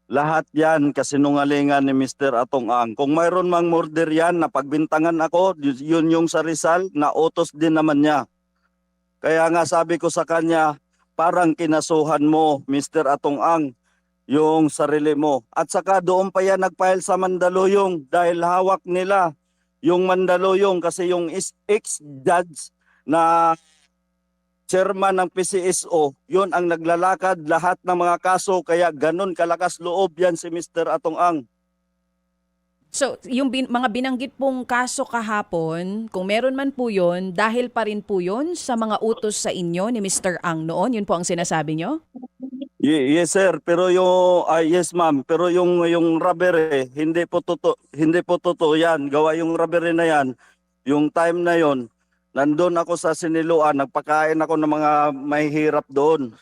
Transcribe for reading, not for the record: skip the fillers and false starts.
Lahat yan kasinungalingan ni Mr. Atong Ang. Kung mayroon mang murder yan na pagbintangan ako, yun yung sa Rizal, na utos din naman niya. Kaya nga sabi ko sa kanya, parang kinasuhan mo, Mr. Atong Ang, yung sarili mo. At saka doon pa yan nagfile sa Mandaluyong dahil hawak nila yung Mandaluyong kasi yung ex-judge na chairman ng PCSO, yun ang naglalakad lahat ng mga kaso kaya ganun kalakas loob yan si Mr. Atong Ang. So, yung mga binanggit pong kaso kahapon, kung meron man po yun, dahil pa rin po yun sa mga utos sa inyo ni Mr. Ang noon, yun po ang sinasabi nyo? Yes sir, pero yes ma'am, pero yung robbery hindi po totoo yan. Gawa yung robbery na yan, yung time na yon, nandun ako sa Siniluan, nagpakain ako ng mga mahihirap doon.